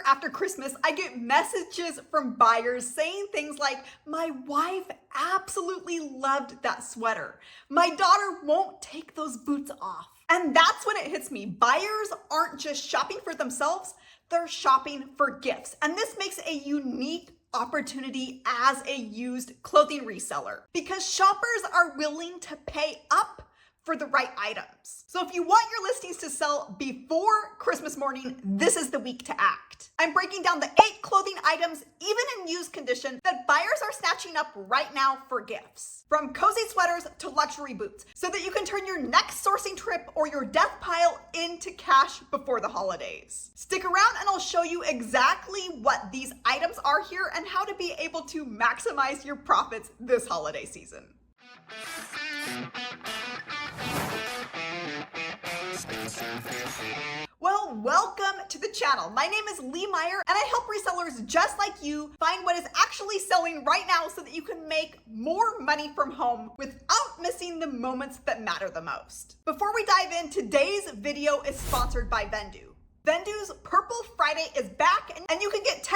after Christmas, I get messages from buyers saying things like, my wife absolutely loved that sweater. My daughter won't take those boots off. And that's when it hits me. Buyers aren't just shopping for themselves, they're shopping for gifts. And this makes a unique opportunity as a used clothing reseller because shoppers are willing to pay up for the right items. So if you want your listings to sell before Christmas morning, this is the week to act. I'm breaking down the 8 clothing items, even in used condition, that buyers are snatching up right now for gifts. From cozy sweaters to luxury boots, so that you can turn your next sourcing trip or your death pile into cash before the holidays. Stick around and I'll show you exactly what these items are here and how to be able to maximize your profits this holiday season. Well, welcome to the channel. My name is Lee Meyer and I help resellers just like you find what is actually selling right now so that you can make more money from home without missing the moments that matter the most. Before we dive in, today's video is sponsored by Vendoo. Vendoo's Purple Friday is back and you can get 10%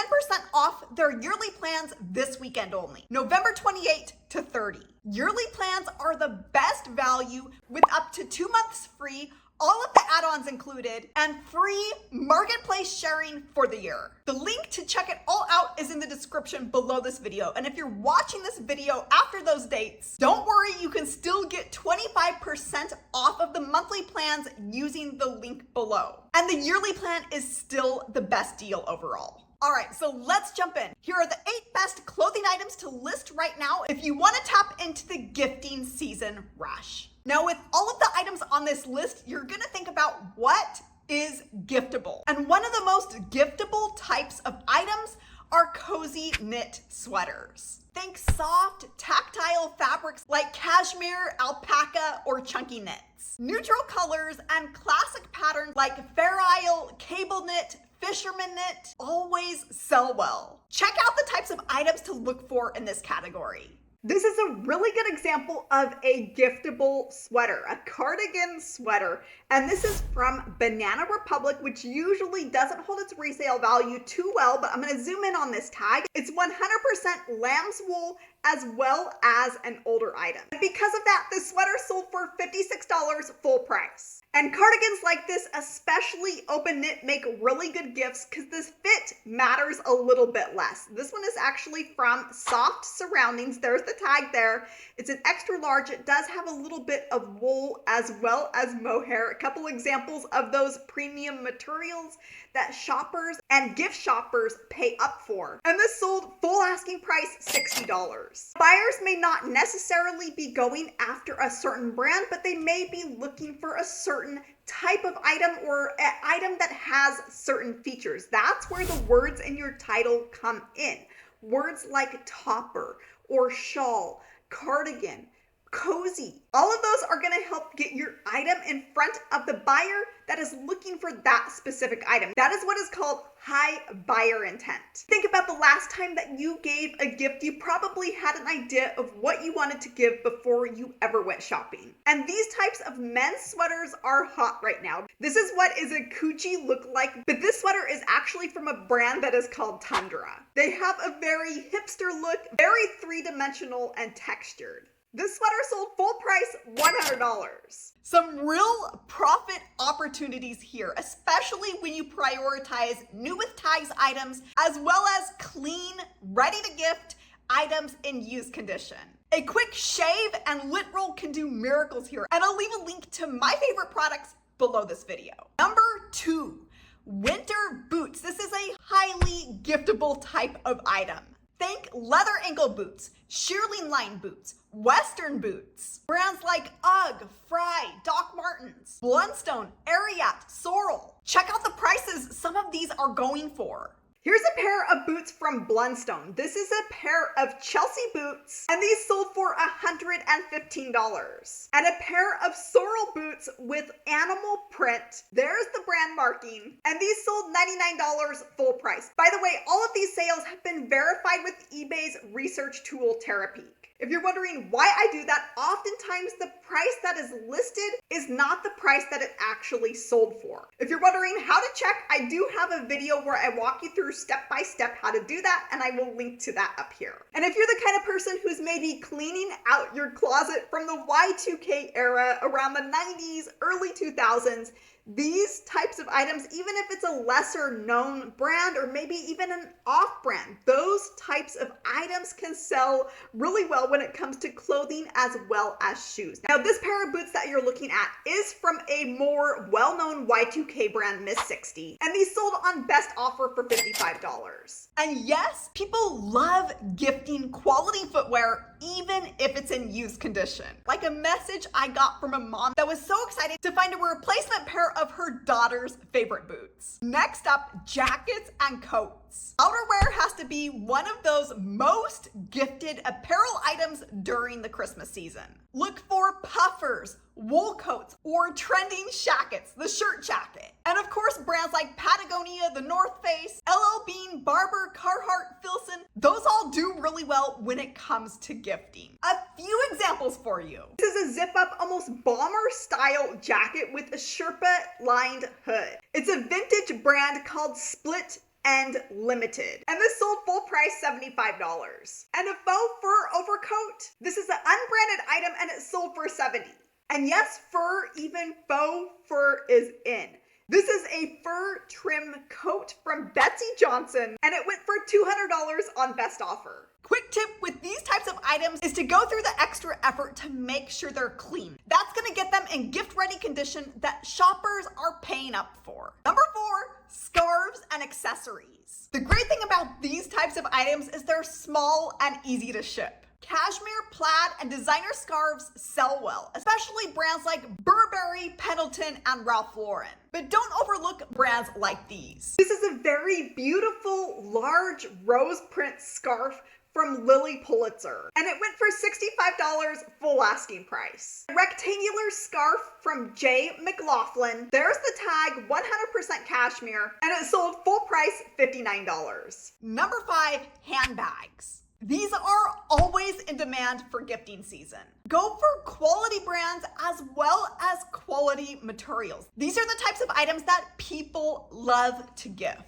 off their yearly plans this weekend only, November 28th to 30. Yearly plans are the best value with up to 2 months free, all of the add-ons included, and free marketplace sharing for the year. The link to check it all out is in the description below this video. And if you're watching this video after those dates, don't worry, you can still get 25% off of the monthly plans using the link below. And the yearly plan is still the best deal overall. All right, so let's jump in. Here are the 8 best clothing items to list right now if you want to tap into the gifting season rush. Now, with all of the items on this list, you're gonna think about what is giftable. And one of the most giftable types of items are cozy knit sweaters. Think soft, tactile fabrics like cashmere, alpaca, or chunky knits. Neutral colors and classic patterns like Fair Isle, cable knit, fisherman knit always sell well. Check out the types of items to look for in this category. This is a really good example of a giftable sweater, a cardigan sweater. And this is from Banana Republic, which usually doesn't hold its resale value too well, but I'm gonna zoom in on this tag. It's 100% lamb's wool as well as an older item. And because of that, this sweater sold for $56 full price. And cardigans like this, especially open knit, make really good gifts because this fit matters a little bit less. This one is actually from Soft Surroundings. There's the tag there. It's an extra large. It does have a little bit of wool as well as mohair. A couple examples of those premium materials that shoppers and gift shoppers pay up for. And this sold full asking price $60. Buyers may not necessarily be going after a certain brand, but they may be looking for a certain type of item or an item that has certain features. That's where the words in your title come in. Words like topper or shawl, cardigan, cozy. All of those are gonna help get your item in front of the buyer that is looking for that specific item. That is what is called high buyer intent. Think about the last time that you gave a gift. You probably had an idea of what you wanted to give before you ever went shopping. And these types of men's sweaters are hot right now. This is what is a coochie look like, but this sweater is actually from a brand that is called Tundra. They have a very hipster look, very three-dimensional and textured. This sweater sold full price $100. Some real profit opportunities here, especially when you prioritize new with tags items, as well as clean, ready to gift items in used condition. A quick shave and lint roll can do miracles here, and I'll leave a link to my favorite products below this video. Number 2, winter boots. This is a highly giftable type of item. Think leather ankle boots, shearling line boots, Western boots. Brands like UGG, Fry, Doc Martens, Blundstone, Ariat, Sorel. Check out the prices some of these are going for. Here's a pair of boots from Blundstone. This is a pair of Chelsea boots, and these sold for $115. And a pair of sorrel boots with animal print. There's the brand marking, and these sold $99 full price. By the way, all of these sales have been verified with eBay's research tool Terapeak. If you're wondering why I do that, oftentimes the price that is listed is not the price that it actually sold for. If you're wondering how to check, I do have a video where I walk you through step by step how to do that, and I will link to that up here. And if you're the kind of person who's maybe cleaning out your closet from the Y2K era around the 90s, early 2000s, these types of items, even if it's a lesser known brand or maybe even an off brand, those types of items can sell really well when it comes to clothing as well as shoes. Now, this pair of boots that you're looking at is from a more well-known Y2K brand, Miss 60, and these sold on best offer for $55. And yes, people love gifting quality footwear even if it's in used condition. Like a message I got from a mom that was so excited to find a replacement pair of her daughter's favorite boots. Next up, jackets and coats. Outerwear has to be one of those most gifted apparel items during the Christmas season. Look for puffers, wool coats, or trending shackets, the shirt jacket. And of course, brands like Patagonia, The North Face, LL Bean, Barber, Carhartt, Filson, those all do really well when it comes to gifting. A few examples for you. This is a zip-up, almost bomber-style jacket with a Sherpa-lined hood. It's a vintage brand called Split and Limited. And this sold full price $75. And a faux fur overcoat. This is an unbranded item and it sold for $70. And yes, fur, even faux fur is in. This is a fur trim coat from Betsy Johnson and it went for $200 on best offer. Quick tip with these types of items is to go through the extra effort to make sure they're clean. That's gonna get them in gift-ready condition that shoppers are paying up for. Number 4, scarves and accessories. The great thing about these types of items is they're small and easy to ship. Cashmere, plaid, and designer scarves sell well, especially brands like Burberry, Pendleton, and Ralph Lauren. But don't overlook brands like these. This is a very beautiful, large rose print scarf from Lily Pulitzer, and it went for $65 full asking price. A rectangular scarf from J. McLaughlin. There's the tag, 100% cashmere, and it sold full price $59. Number 5, handbags. These are always in demand for gifting season. Go for quality brands as well as quality materials. These are the types of items that people love to gift.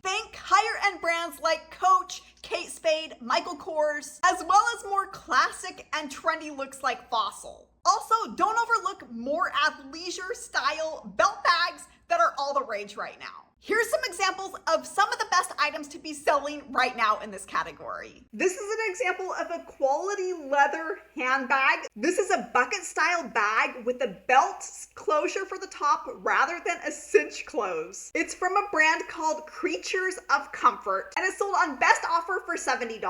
Think higher end brands like Coach, Kate Spade, Michael Kors, as well as more classic and trendy looks like Fossil. Also, don't overlook more athleisure style belt bags that are all the rage right now. Here's some examples of some of the best items to be selling right now in this category. This is an example of a quality leather handbag. This is a bucket style bag with a belt closure for the top rather than a cinch close. It's from a brand called Creatures of Comfort and it's sold on best offer for $70.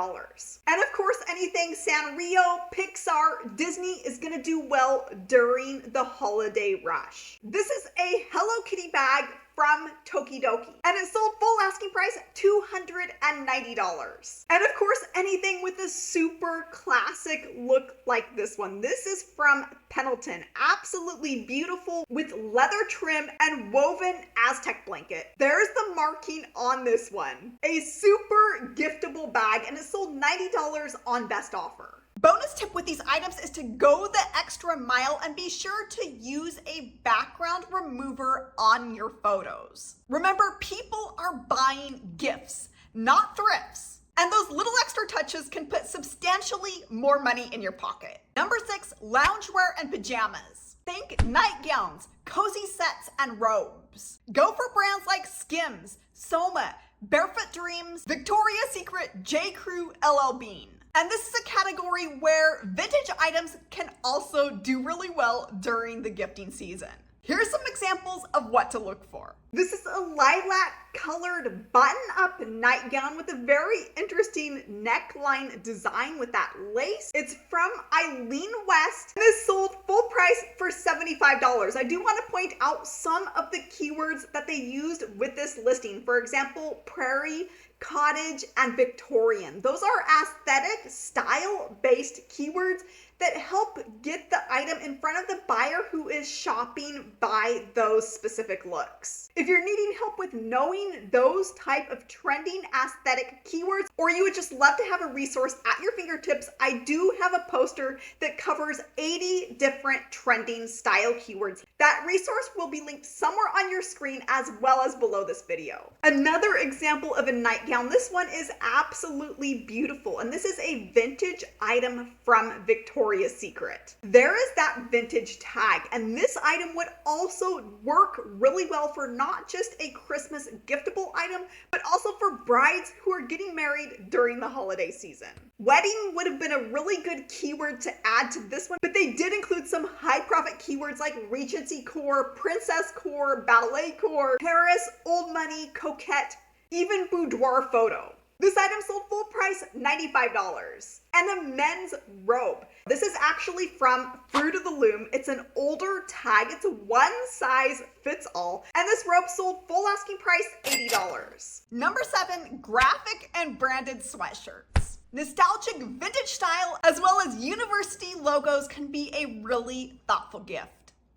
And of course, anything Sanrio, Pixar, Disney is gonna do well during the holiday rush. This is a Hello Kitty bag from Tokidoki, and it sold full asking price $290. And of course, anything with a super classic look like this one. This is from Pendleton. Absolutely beautiful with leather trim and woven Aztec blanket. There's the marking on this one. A super giftable bag, and it sold $90 on best offer. Bonus tip with these items is to go the extra mile and be sure to use a background remover on your photos. Remember, people are buying gifts, not thrifts. And those little extra touches can put substantially more money in your pocket. Number 6, loungewear and pajamas. Think nightgowns, cozy sets, and robes. Go for brands like Skims, Soma, Barefoot Dreams, Victoria's Secret, J. Crew, LL Bean. And this is a category where vintage items can also do really well during the gifting season. Here's some examples of what to look for. This is a lilac colored button-up nightgown with a very interesting neckline design with that lace. It's from Eileen West. This sold full price for $75. I do want to point out some of the keywords that they used with this listing. For example, prairie, cottage, and Victorian. Those are aesthetic, style-based keywords that help get the item in front of the buyer who is shopping by those specific looks. If you're needing help with knowing those type of trending aesthetic keywords, or you would just love to have a resource at your fingertips, I do have a poster that covers 80 different trending style keywords. That resource will be linked somewhere on your screen as well as below this video. Another example of a nightgown, this one is absolutely beautiful, and this is a vintage item from Victoria's Secret. There is that vintage tag, and this item would also work really well for not just a Christmas giftable item, but also for brides who are getting married during the holiday season. Wedding would have been a really good keyword to add to this one, but they did include some high profit keywords like Regency core, princess core, ballet core, Paris, old money, coquette, even boudoir photo. This item sold full price $95. And a men's robe. This is actually from Fruit of the Loom. It's an older tag. It's a one size fits all. And this robe sold full asking price $80. Number 7, graphic and branded sweatshirts. Nostalgic vintage style as well as university logos can be a really thoughtful gift.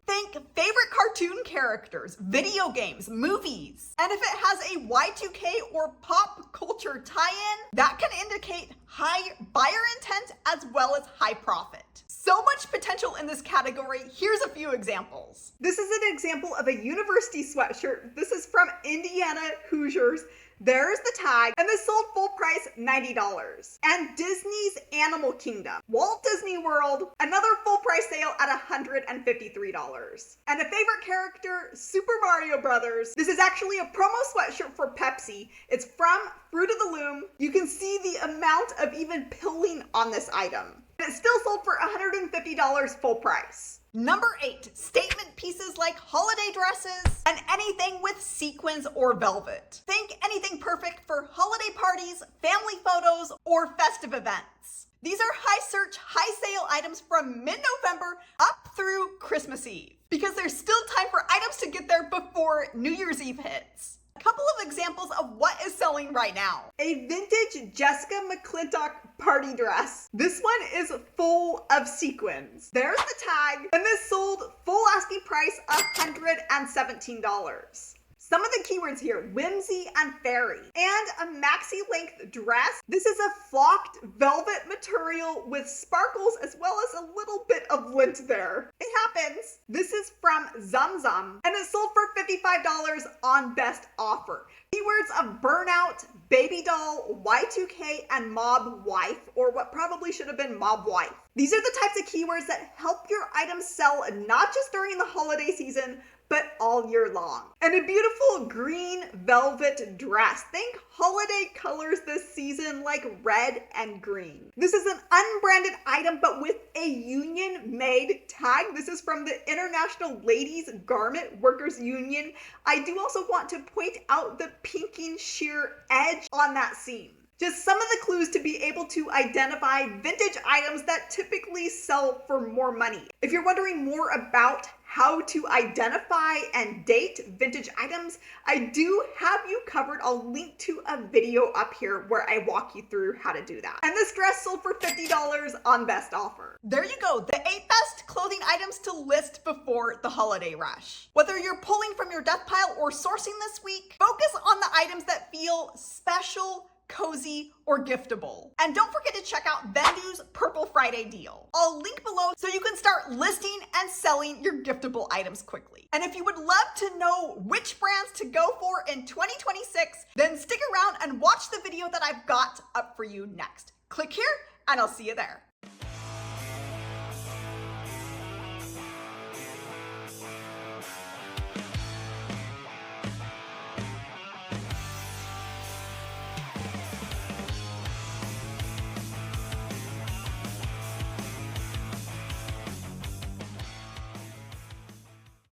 Think favorite cartoon characters, video games, movies. And if it has a Y2K or pop culture tie-in, that can indicate high buyer intent as well as high profit. So much potential in this category. Here's a few examples. This is an example of a university sweatshirt. This is from Indiana Hoosiers. There's the tag, and this sold full price $90. And Disney's Animal Kingdom, Walt Disney World, another full price sale at $153. And a favorite character, Super Mario Brothers. This is actually a promo sweatshirt for Pepsi. It's from Fruit of the Loom. You can see the amount of even pilling on this item. And it still sold for $150 full price. Number 8, statement pieces like holiday dresses and anything with sequins or velvet. Think anything perfect for holiday parties, family photos, or festive events. These are high search, high sale items from mid-November up through Christmas Eve, because there's still time for items to get there before New Year's Eve hits. A couple of examples of what is selling right now. A vintage Jessica McClintock party dress. This one is full of sequins. There's the tag, and this sold full asking price $117. Some of the keywords here, whimsy and fairy, and a maxi length dress. This is a flocked velvet material with sparkles as well as a little bit of lint there. It happens. This is from Zum Zum, and it sold for $55 on best offer. Keywords of burnout, baby doll, Y2K, and mob wife, or what probably should have been mob wife. These are the types of keywords that help your items sell not just during the holiday season, but all year long. And a beautiful green velvet dress. Think holiday colors this season like red and green. This is an unbranded item, but with a union-made tag. This is from the International Ladies Garment Workers Union. I do also want to point out the pinking sheer edge on that seam. Just some of the clues to be able to identify vintage items that typically sell for more money. If you're wondering more about how to identify and date vintage items, I do have you covered. I'll link to a video up here where I walk you through how to do that. And this dress sold for $50 on best offer. There you go, the 8 best clothing items to list before the holiday rush. Whether you're pulling from your death pile or sourcing this week, focus on the items that feel special, cozy, or giftable. And don't forget to check out Vendu's Purple Friday deal. I'll link below so you can start listing and selling your giftable items quickly. And if you would love to know which brands to go for in 2026, then stick around and watch the video that I've got up for you next. Click here and I'll see you there.